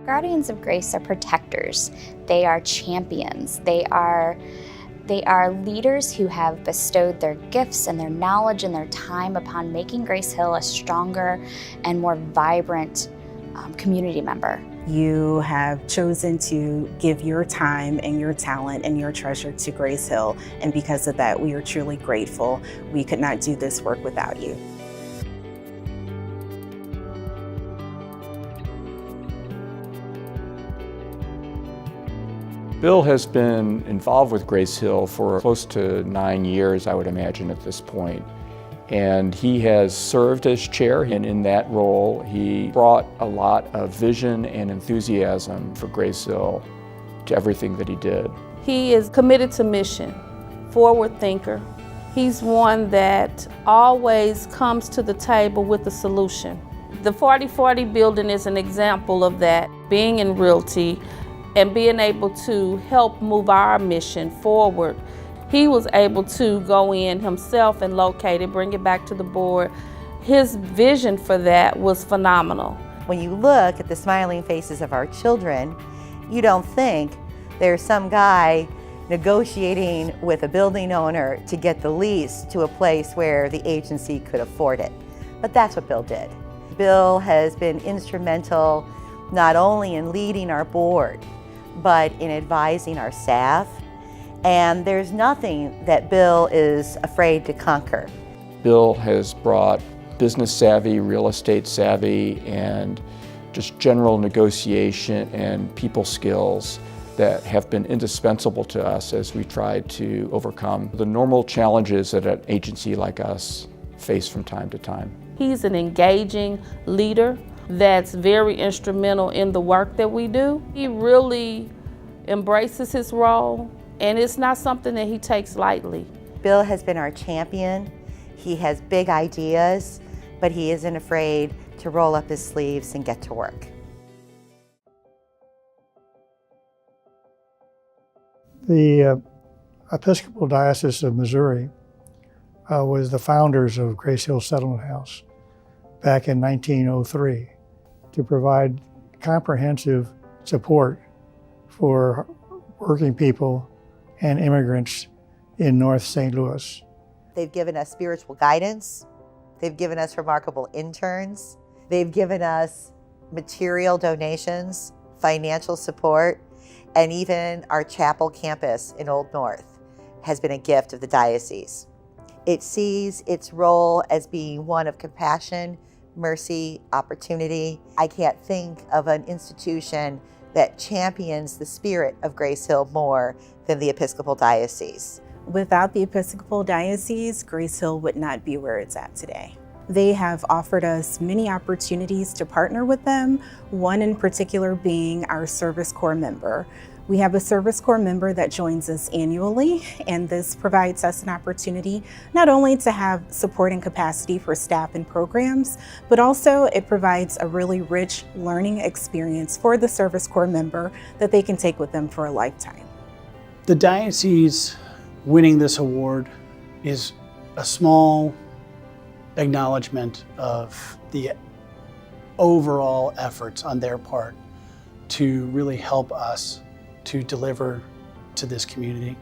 Guardians of Grace are protectors. They are champions. They are leaders who have bestowed their gifts and their knowledge and their time upon making Grace Hill a stronger and more vibrant community member. You have chosen to give your time and your talent and your treasure to Grace Hill, and because of that, we are truly grateful. We could not do this work without you. Bill has been involved with Grace Hill for close to 9 years, I would imagine, at this point. And he has served as chair, and in that role, he brought a lot of vision and enthusiasm for Grace Hill to everything that he did. He is committed to mission, forward thinker. He's one that always comes to the table with a solution. The 4040 building is an example of that, being in realty and being able to help move our mission forward. He was able to go in himself and locate it, bring it back to the board. His vision for that was phenomenal. When you look at the smiling faces of our children, you don't think there's some guy negotiating with a building owner to get the lease to a place where the agency could afford it. But that's what Bill did. Bill has been instrumental not only in leading our board, but in advising our staff. And there's nothing that Bill is afraid to conquer. Bill has brought business savvy, real estate savvy, and just general negotiation and people skills that have been indispensable to us as we try to overcome the normal challenges that an agency like us face from time to time. He's an engaging leader that's very instrumental in the work that we do. He really embraces his role, and it's not something that he takes lightly. Bill has been our champion. He has big ideas, but he isn't afraid to roll up his sleeves and get to work. The Episcopal Diocese of Missouri was the founders of Grace Hill Settlement House back in 1903 to provide comprehensive support for working people and immigrants in North St. Louis. They've given us spiritual guidance. They've given us remarkable interns. They've given us material donations, financial support, and even our chapel campus in Old North has been a gift of the diocese. It sees its role as being one of compassion, mercy, opportunity. I can't think of an institution that champions the spirit of Grace Hill more than the Episcopal Diocese. Without the Episcopal Diocese, Grace Hill would not be where it's at today. They have offered us many opportunities to partner with them, one in particular being our Service Corps member. We have a Service Corps member that joins us annually, and this provides us an opportunity not only to have support and capacity for staff and programs, but also it provides a really rich learning experience for the Service Corps member that they can take with them for a lifetime. The diocese winning this award is a small acknowledgement of the overall efforts on their part to really help us to deliver to this community.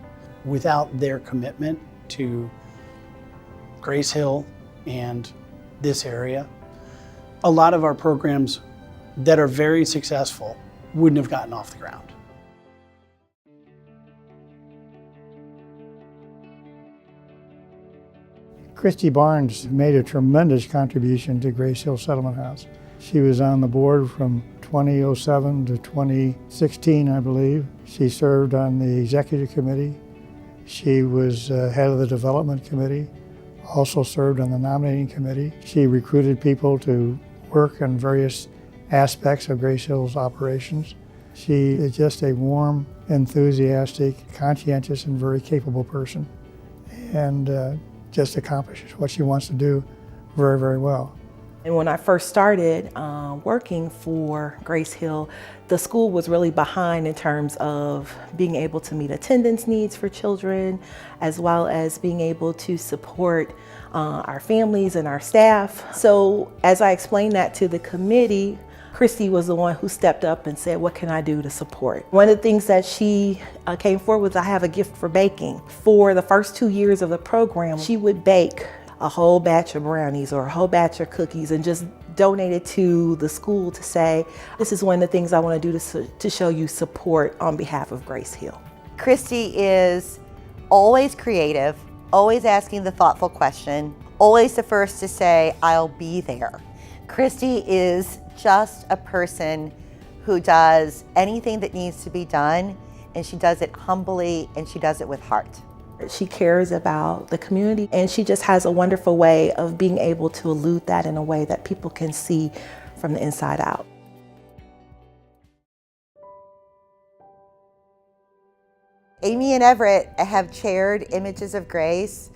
Without their commitment to Grace Hill and this area, a lot of our programs that are very successful wouldn't have gotten off the ground. Cristy Barnes made a tremendous contribution to Grace Hill Settlement House. She was on the board from 2007 to 2016, I believe. She served on the executive committee. She was head of the development committee, also served on the nominating committee. She recruited people to work on various aspects of Grace Hill's operations. She is just a warm, enthusiastic, conscientious, and very capable person, and just accomplishes what she wants to do very, very well. And when I first started working for Grace Hill, the school was really behind in terms of being able to meet attendance needs for children, as well as being able to support our families and our staff. So as I explained that to the committee, Cristy was the one who stepped up and said, what can I do to support? One of the things that she came forward was, I have a gift for baking. For the first 2 years of the program, she would bake a whole batch of brownies or a whole batch of cookies and just donate it to the school to say, this is one of the things I want to do to show you support on behalf of Grace Hill. Cristy is always creative, always asking the thoughtful question, always the first to say, I'll be there. Cristy is just a person who does anything that needs to be done, and she does it humbly and she does it with heart. She cares about the community, and she just has a wonderful way of being able to elude that in a way that people can see from the inside out. Amy and Everett have chaired Images of Grace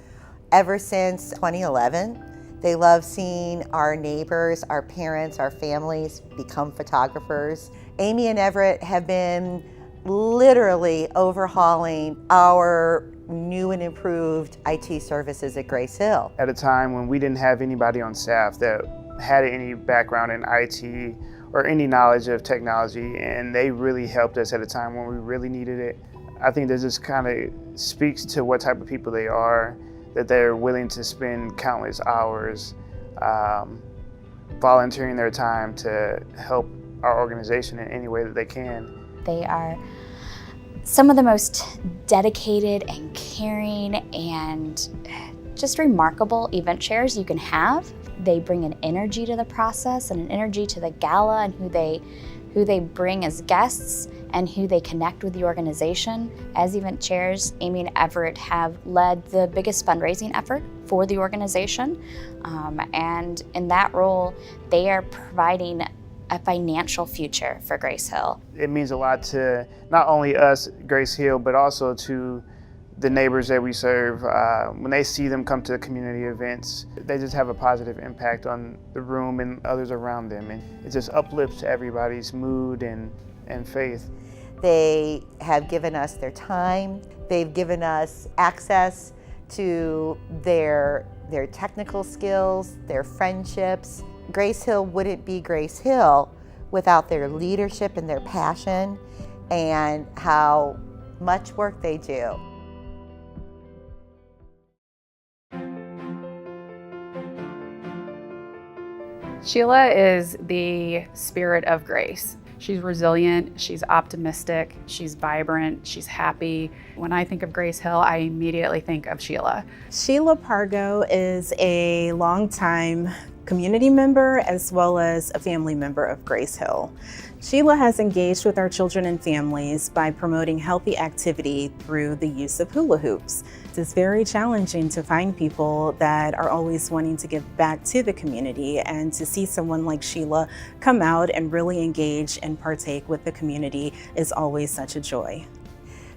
ever since 2011. They love seeing our neighbors, our parents, our families become photographers. Amy and Everett have been literally overhauling our new and improved IT services at Grace Hill. At a time when we didn't have anybody on staff that had any background in IT or any knowledge of technology, and they really helped us at a time when we really needed it. I think that just kind of speaks to what type of people they are, that they're willing to spend countless hours volunteering their time to help our organization in any way that they can. They are some of the most dedicated and caring and just remarkable event chairs you can have. They bring an energy to the process and an energy to the gala and who they bring as guests and who they connect with the organization. As event chairs, Amy and Everett have led the biggest fundraising effort for the organization. And in that role, they are providing a financial future for Grace Hill. It means a lot to not only us, Grace Hill, but also to the neighbors that we serve. When they see them come to community events, they just have a positive impact on the room and others around them. And it just uplifts everybody's mood and faith. They have given us their time. They've given us access to their technical skills, their friendships. Grace Hill wouldn't be Grace Hill without their leadership and their passion and how much work they do. Shelia is the spirit of grace. She's resilient, she's optimistic, she's vibrant, she's happy. When I think of Grace Hill, I immediately think of Shelia. Shelia Pargo is a longtime community member as well as a family member of Grace Hill. Shelia has engaged with our children and families by promoting healthy activity through the use of hula hoops. It's very challenging to find people that are always wanting to give back to the community, and to see someone like Shelia come out and really engage and partake with the community is always such a joy.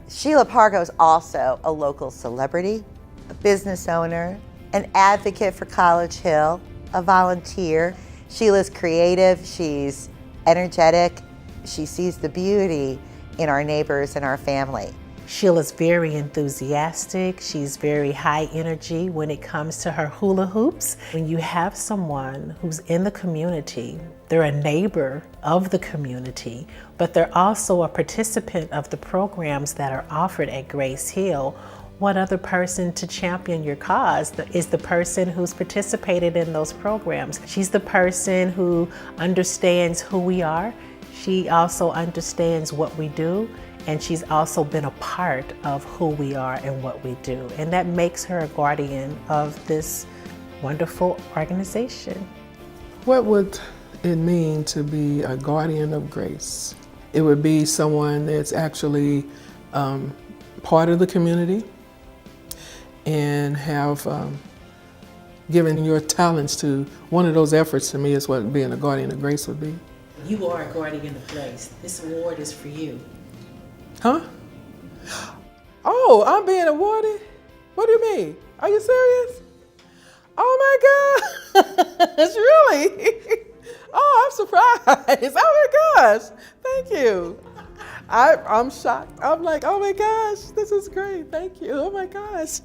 Shelia Pargo is also a local celebrity, a business owner, an advocate for College Hill, a volunteer. Sheila's creative, she's energetic, she sees the beauty in our neighbors and our family. Sheila's very enthusiastic. She's very high energy when it comes to her hula hoops. When you have someone who's in the community, they're a neighbor of the community, but they're also a participant of the programs that are offered at Grace Hill. What other person to champion your cause is the person who's participated in those programs. She's the person who understands who we are. She also understands what we do, and she's also been a part of who we are and what we do. And that makes her a guardian of this wonderful organization. What would it mean to be a guardian of grace? It would be someone that's actually part of the community and have given your talents to one of those efforts. To me is what being a guardian of grace would be. You are a guardian of grace. This award is for you. Huh? Oh, I'm being awarded? What do you mean? Are you serious? Oh my gosh, really? Oh, I'm surprised. Oh my gosh, thank you. I'm shocked. I'm like, oh my gosh, this is great, thank you. Oh my gosh.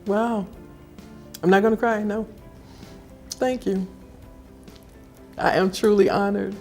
Wow, I'm not gonna cry, no. Thank you. I am truly honored.